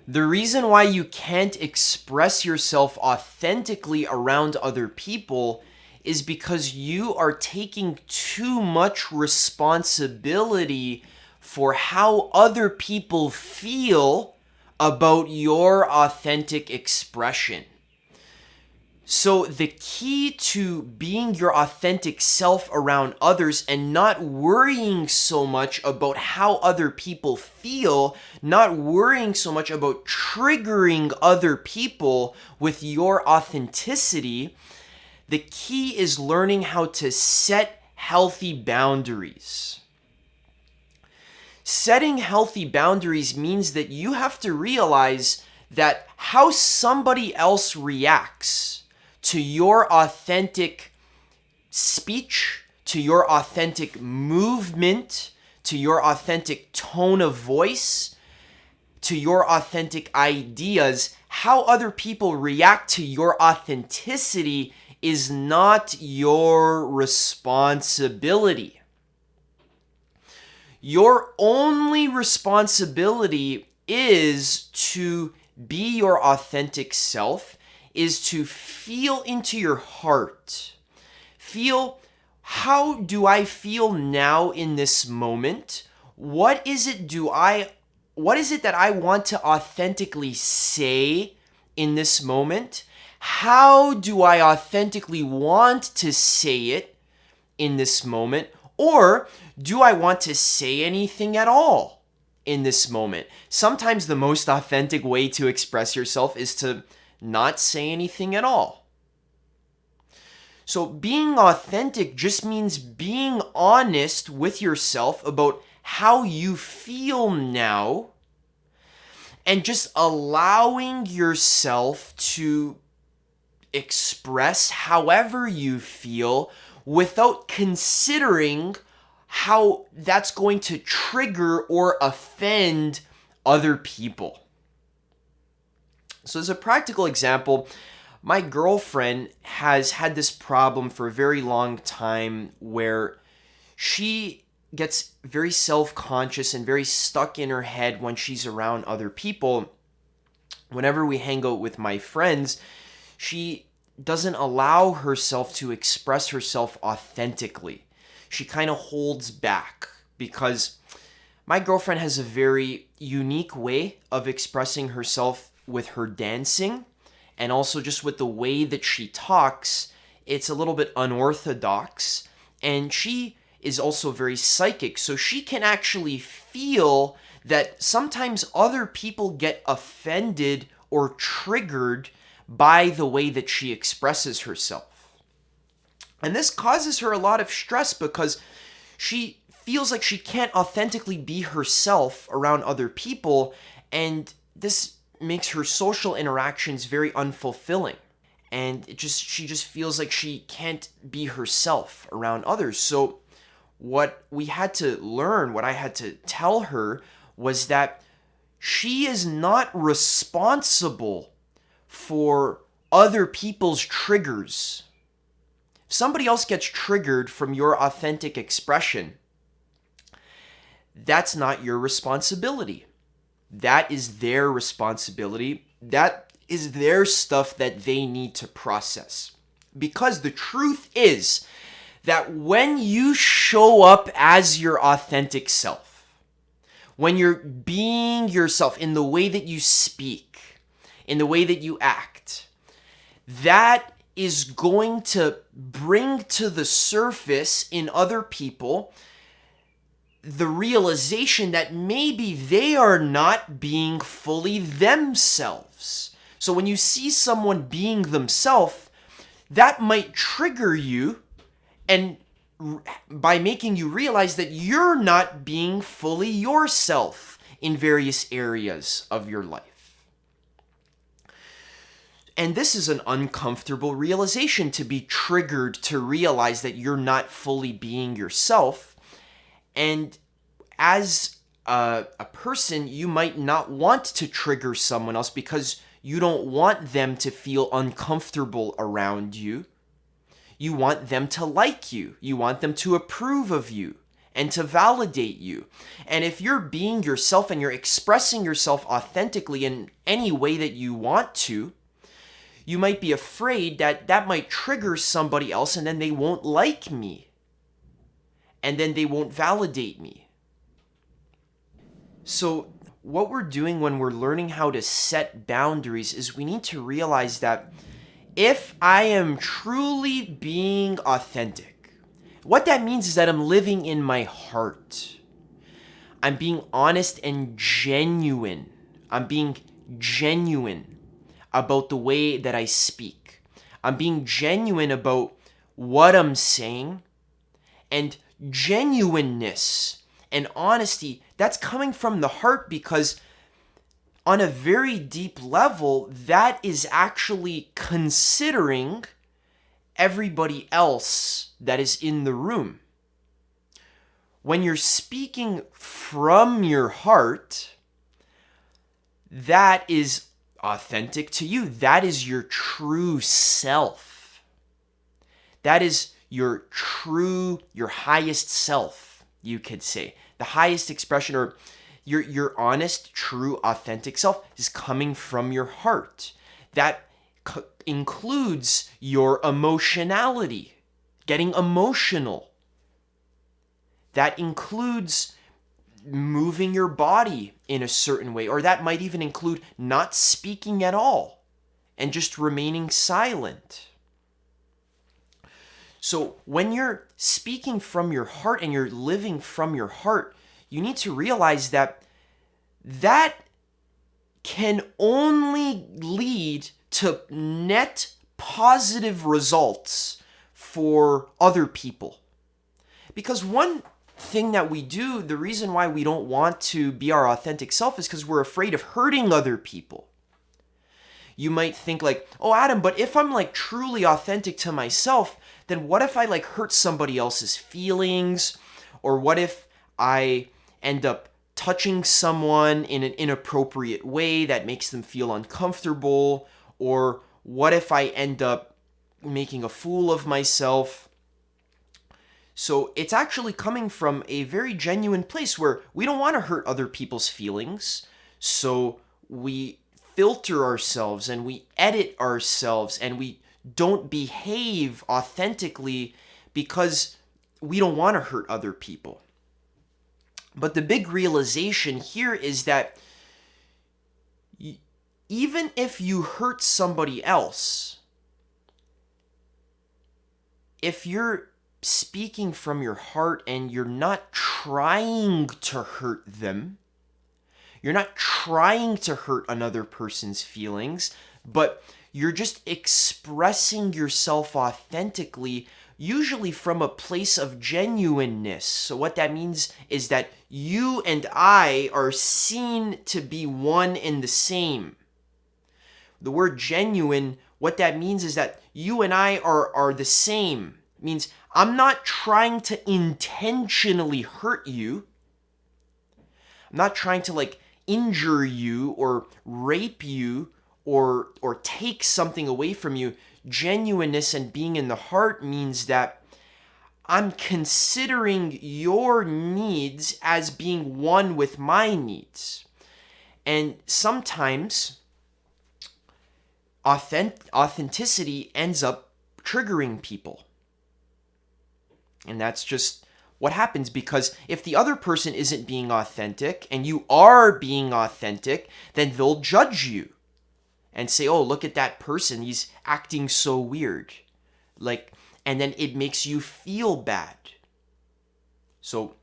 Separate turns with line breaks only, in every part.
The reason why you can't express yourself authentically around other people is because you are taking too much responsibility for how other people feel about your authentic expression. So the key to being your authentic self around others and not worrying so much about how other people feel, not worrying so much about triggering other people with your authenticity, the key is learning how to set healthy boundaries. Setting healthy boundaries means that you have to realize that how somebody else reacts to your authentic speech, to your authentic movement, to your authentic tone of voice, to your authentic ideas, how other people react to your authenticity is not your responsibility. Your only responsibility is to be your authentic self, is to feel into your heart. Feel, how do I feel now in this moment? What is it that I want to authentically say in this moment? How do I authentically want to say it in this moment? Or do I want to say anything at all in this moment? Sometimes the most authentic way to express yourself is to not say anything at all. So being authentic just means being honest with yourself about how you feel now and just allowing yourself to express however you feel without considering how that's going to trigger or offend other people. So as a practical example, my girlfriend has had this problem for a very long time where she gets very self-conscious and very stuck in her head when she's around other people. Whenever we hang out with my friends, she doesn't allow herself to express herself authentically. She kind of holds back because my girlfriend has a very unique way of expressing herself with her dancing, and also just with the way that she talks. It's a little bit unorthodox, and she is also very psychic, so she can actually feel that sometimes other people get offended or triggered by the way that she expresses herself. And this causes her a lot of stress because she feels like she can't authentically be herself around other people, and this makes her social interactions very unfulfilling. And she just feels like she can't be herself around others. So what I had to tell her was that she is not responsible for other people's triggers. If somebody else gets triggered from your authentic expression, that's not your responsibility. That is their responsibility. That is their stuff that they need to process. Because the truth is that when you show up as your authentic self, when you're being yourself in the way that you speak, in the way that you act, that is going to bring to the surface in other people the realization that maybe they are not being fully themselves. So when you see someone being themselves, that might trigger you, and by making you realize that you're not being fully yourself in various areas of your life. And this is an uncomfortable realization, to be triggered to realize that you're not fully being yourself. And as a person, you might not want to trigger someone else because you don't want them to feel uncomfortable around you. You want them to like you. You want them to approve of you. and to validate you. And if you're being yourself and you're expressing yourself authentically in any way that you want to, you might be afraid that that might trigger somebody else and then they won't like me. And then they won't validate me. So what we're doing when we're learning how to set boundaries is we need to realize that if I am truly being authentic, what that means is that I'm living in my heart. I'm being honest and genuine. I'm being genuine about the way that I speak. I'm being genuine about what I'm saying. And genuineness and honesty, that's coming from the heart, because on a very deep level, that is actually considering everybody else that is in the room. When you're speaking from your heart, that is authentic to you. That is your true self. That is your highest self, you could say. The highest expression, or your honest, true, authentic self is coming from your heart. That includes your emotionality, getting emotional. That includes moving your body in a certain way, or that might even include not speaking at all and just remaining silent. So when you're speaking from your heart and you're living from your heart, you need to realize that that can only lead to net positive results for other people. Because one thing that we do, the reason why we don't want to be our authentic self is because we're afraid of hurting other people. You might think like, oh, Adam, but if I'm like truly authentic to myself, then what if I like hurt somebody else's feelings? Or what if I end up touching someone in an inappropriate way that makes them feel uncomfortable? Or what if I end up making a fool of myself? So it's actually coming from a very genuine place where we don't want to hurt other people's feelings. So we filter ourselves and we edit ourselves and we don't behave authentically because we don't want to hurt other people. But the big realization here is that even if you hurt somebody else, if you're speaking from your heart and you're not trying to hurt them, you're not trying to hurt another person's feelings, but you're just expressing yourself authentically, usually from a place of genuineness. So what that means is that you and I are seen to be one and the same. The word genuine, what that means is that you and I are the same. It means I'm not trying to intentionally hurt you. I'm not trying to like injure you or rape you or take something away from you. Genuineness and being in the heart means that I'm considering your needs as being one with my needs. And sometimes authenticity ends up triggering people. And that's just what happens, because if the other person isn't being authentic and you are being authentic, then they'll judge you and say, oh, look at that person, he's acting so weird. And then it makes you feel bad. So,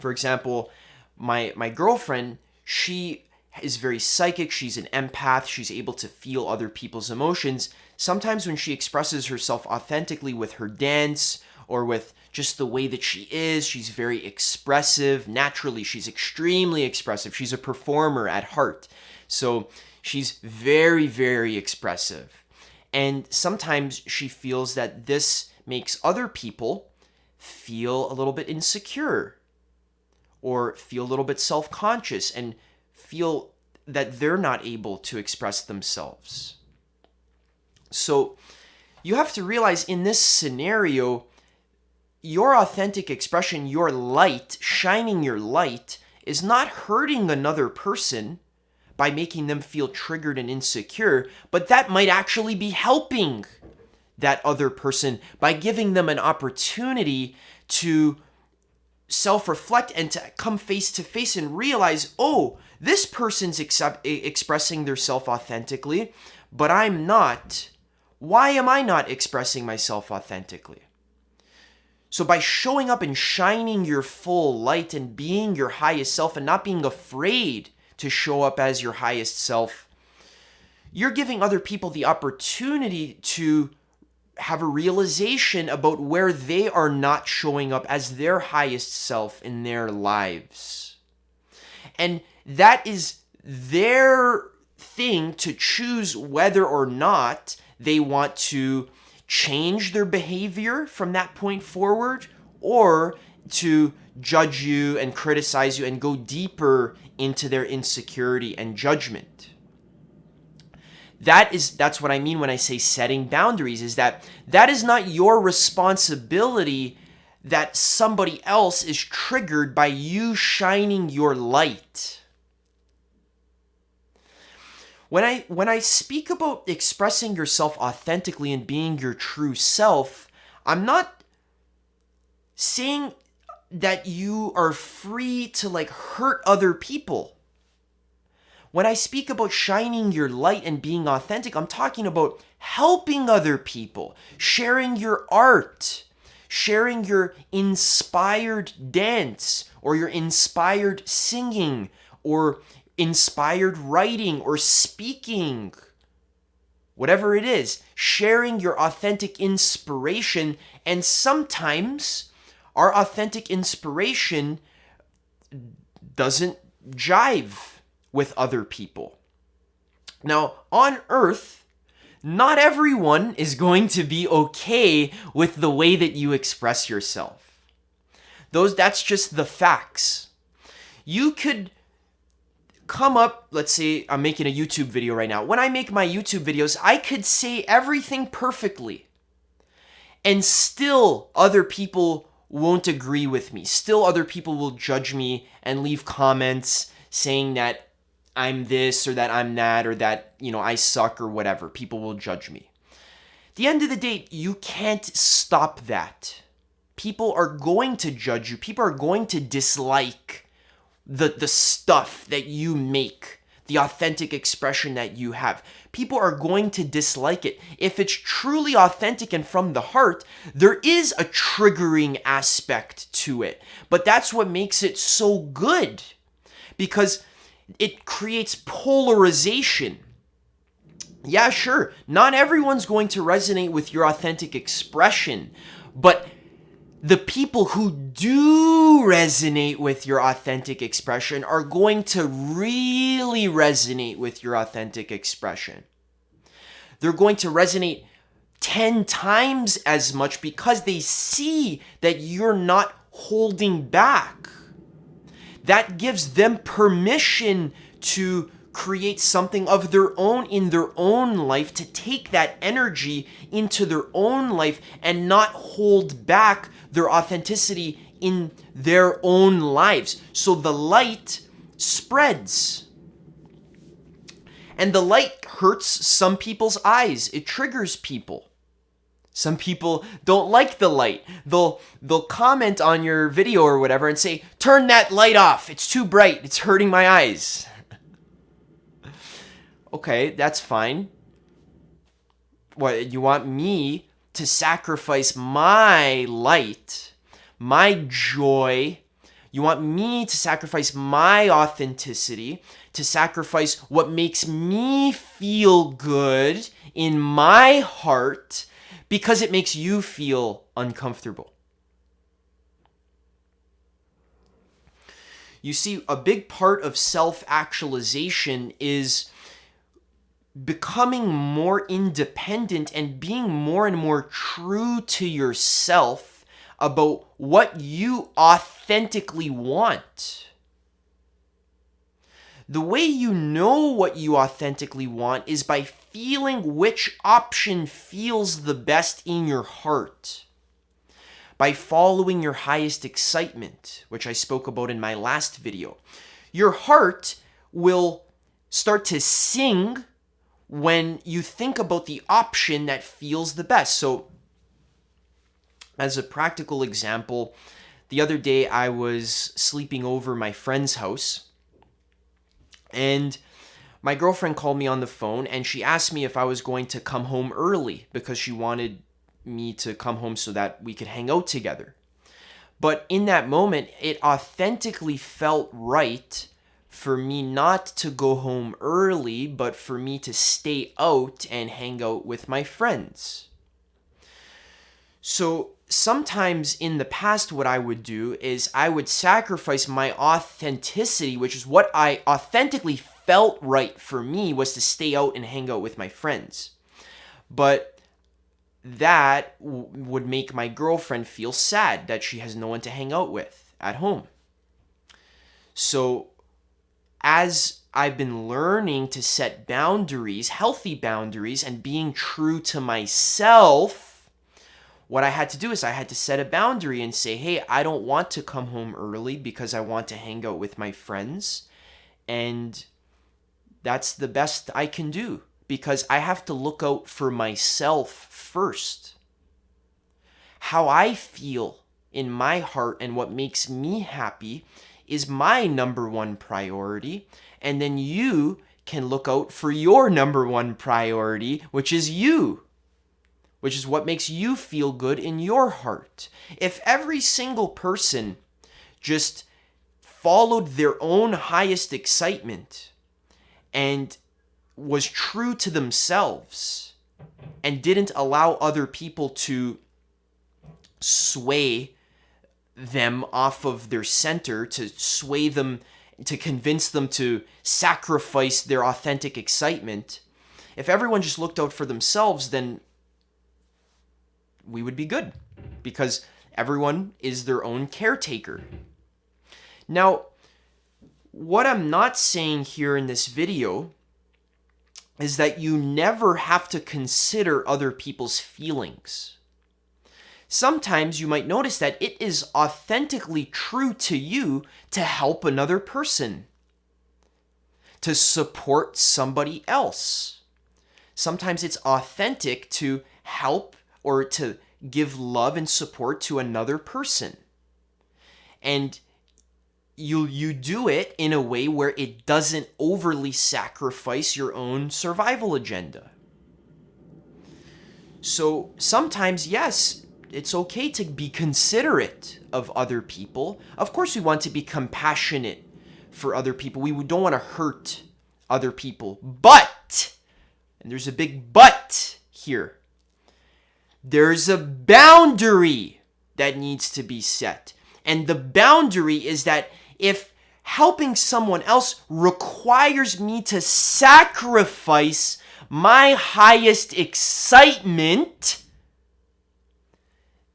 for example, my girlfriend, she is very psychic, she's an empath, she's able to feel other people's emotions. Sometimes when she expresses herself authentically with her dance or with just the way that she is, she's very expressive. Naturally, she's extremely expressive. She's a performer at heart. So she's very, very expressive. And sometimes she feels that this makes other people feel a little bit insecure or feel a little bit self-conscious and feel that they're not able to express themselves. So you have to realize in this scenario, your authentic expression, your light, shining your light, is not hurting another person by making them feel triggered and insecure, but that might actually be helping that other person by giving them an opportunity to self-reflect and to come face to face and realize, oh, this person's expressing their self authentically, but I'm not. Why am I not expressing myself authentically? So by showing up and shining your full light and being your highest self and not being afraid to show up as your highest self, you're giving other people the opportunity to have a realization about where they are not showing up as their highest self in their lives. And that is their thing to choose whether or not they want to change their behavior from that point forward, or to judge you and criticize you and go deeper into their insecurity and judgment. That's what I mean when I say setting boundaries, is that is not your responsibility that somebody else is triggered by you shining your light. When I speak about expressing yourself authentically and being your true self, I'm not saying that you are free to hurt other people. When I speak about shining your light and being authentic, I'm talking about helping other people, sharing your art, sharing your inspired dance, or your inspired singing, or inspired writing or speaking, whatever it is, sharing your authentic inspiration. And sometimes our authentic inspiration doesn't jive with other people. Now, on Earth, not everyone is going to be okay with the way that you express yourself. That's just the facts. You could come up, let's say I'm making a YouTube video right now. When I make my YouTube videos, I could say everything perfectly, and still other people won't agree with me. Still other people will judge me and leave comments saying that I'm this or that I'm that, or that, I suck or whatever. People will judge me. At the end of the day, you can't stop that. People are going to judge you. People are going to dislike the stuff that you make, the authentic expression that you have. People are going to dislike it. If it's truly authentic and from the heart, there is a triggering aspect to it. But that's what makes it so good, because it creates polarization. Yeah, sure, not everyone's going to resonate with your authentic expression, but the people who do resonate with your authentic expression are going to really resonate with your authentic expression. They're going to resonate 10 times as much because they see that you're not holding back. That gives them permission to create something of their own in their own life, to take that energy into their own life and not hold back their authenticity in their own lives. So the light spreads. And the light hurts some people's eyes. It triggers people. Some people don't like the light. They'll comment on your video or whatever and say, "Turn that light off. It's too bright. It's hurting my eyes." Okay, that's fine. What, you want me to sacrifice my light, my joy? You want me to sacrifice my authenticity, to sacrifice what makes me feel good in my heart because it makes you feel uncomfortable? You see, a big part of self-actualization is becoming more independent and being more and more true to yourself about what you authentically want. The way you know what you authentically want is by feeling which option feels the best in your heart. by following your highest excitement, which I spoke about in my last video. Your heart will start to sing when you think about the option that feels the best. So, as a practical example, the other day I was sleeping over my friend's house, and my girlfriend called me on the phone and she asked me if I was going to come home early because she wanted me to come home so that we could hang out together. But in that moment, it authentically felt right for me not to go home early, but for me to stay out and hang out with my friends. So sometimes in the past, what I would do is I would sacrifice my authenticity, which is what I authentically felt right for me, was to stay out and hang out with my friends. But that would make my girlfriend feel sad that she has no one to hang out with at home. So as I've been learning to set boundaries, healthy boundaries, and being true to myself, what I had to do is I had to set a boundary and say, hey, I don't want to come home early because I want to hang out with my friends. And that's the best I can do because I have to look out for myself first. How I feel in my heart and what makes me happy is my number one priority. And then you can look out for your number one priority, which is you, which is what makes you feel good in your heart. If every single person just followed their own highest excitement and was true to themselves and didn't allow other people to sway them off of their center, to sway them, to convince them to sacrifice their authentic excitement, if everyone just looked out for themselves, then we would be good because everyone is their own caretaker. Now, what I'm not saying here in this video is that you never have to consider other people's feelings. Sometimes you might notice that it is authentically true to you to help another person, to support somebody else. Sometimes it's authentic to help or to give love and support to another person. And you do it in a way where it doesn't overly sacrifice your own survival agenda. So sometimes, yes, it's okay to be considerate of other people. Of course, we want to be compassionate for other people. We don't want to hurt other people. But, and there's a big but here, there's a boundary that needs to be set. And the boundary is that if helping someone else requires me to sacrifice my highest excitement,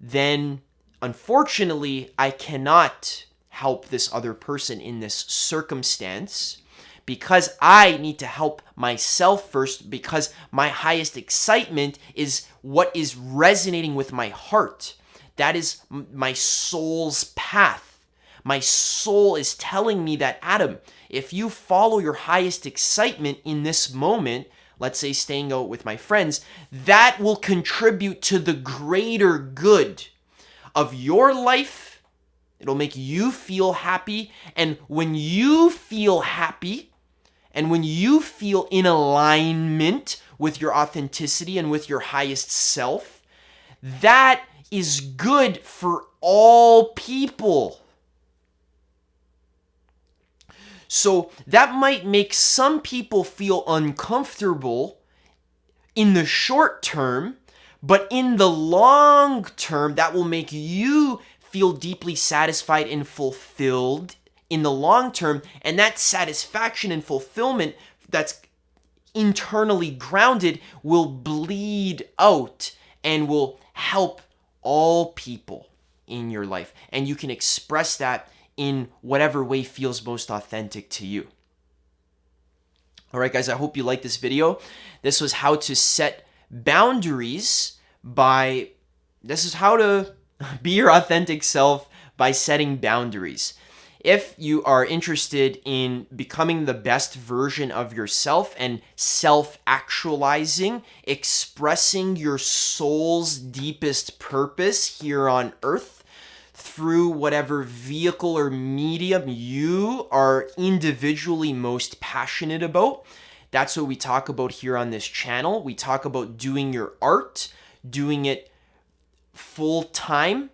then unfortunately I cannot help this other person in this circumstance because I need to help myself first, because my highest excitement is what is resonating with my heart. That is my soul's path. My soul is telling me that, Adam, if you follow your highest excitement in this moment, let's say staying out with my friends, that will contribute to the greater good of your life. It'll make you feel happy. And when you feel happy, and when you feel in alignment with your authenticity and with your highest self, that is good for all people. So that might make some people feel uncomfortable in the short term, but in the long term, that will make you feel deeply satisfied and fulfilled in the long term. And that satisfaction and fulfillment that's internally grounded will bleed out and will help all people in your life. And you can express that in whatever way feels most authentic to you. All right, guys, I hope you liked this video. This was how to set boundaries this is how to Be your authentic self by setting boundaries. If you are interested in becoming the best version of yourself and self-actualizing, expressing your soul's deepest purpose here on earth through whatever vehicle or medium you are individually most passionate about, that's what we talk about here on this channel. We talk about doing your art, doing it full time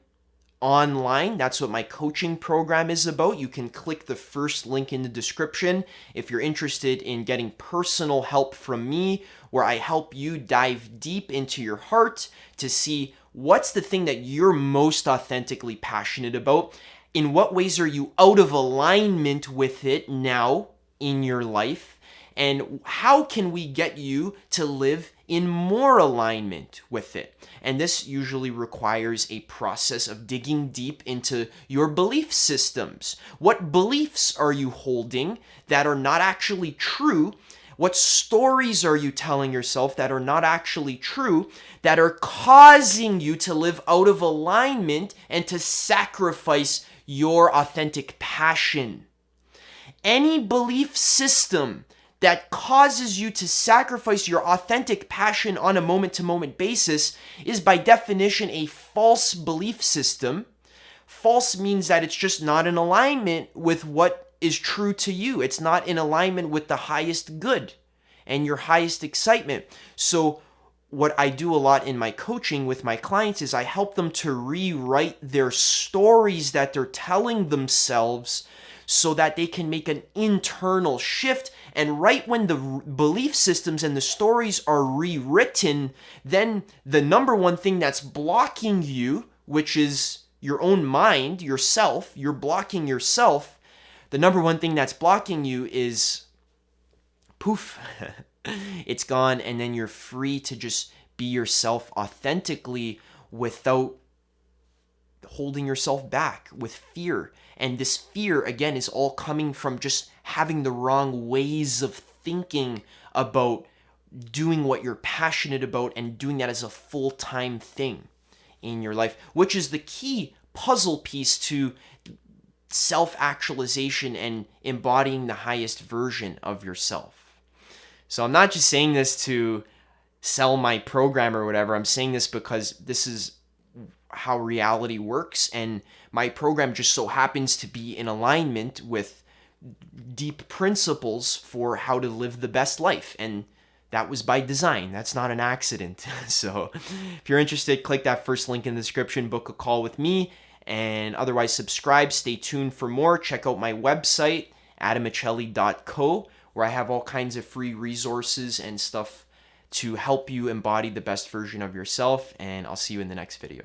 online. That's what my coaching program is about. You can click the first link in the description if you're interested in getting personal help from me, where I help you dive deep into your heart to see what's the thing that you're most authentically passionate about. In what ways are you out of alignment with it now in your life? And how can we get you to live in more alignment with it? And this usually requires a process of digging deep into your belief systems. What beliefs are you holding that are not actually true? What stories are you telling yourself that are not actually true, that are causing you to live out of alignment and to sacrifice your authentic passion? Any belief system that causes you to sacrifice your authentic passion on a moment-to-moment basis is by definition a false belief system. False means that it's just not in alignment with what is true to you. It's not in alignment with the highest good and your highest excitement. So what I do a lot in my coaching with my clients is I help them to rewrite their stories that they're telling themselves so that they can make an internal shift. And right when the belief systems and the stories are rewritten, then the number one thing that's blocking you, which is your own mind, yourself, you're blocking yourself. The number one thing that's blocking you is poof, it's gone, and then you're free to just be yourself authentically without holding yourself back with fear. And this fear, again, is all coming from just having the wrong ways of thinking about doing what you're passionate about and doing that as a full-time thing in your life, which is the key puzzle piece to self-actualization and embodying the highest version of yourself. So I'm not just saying this to sell my program or whatever. I'm saying this because this is how reality works, and my program just so happens to be in alignment with deep principles for how to live the best life, and that was by design. That's not an accident. So if you're interested, click that first link in the description, book a call with me, and otherwise subscribe. Stay tuned for more. Check out my website, adammiceli.co, where I have all kinds of free resources and stuff to help you embody the best version of yourself, and I'll see you in the next video.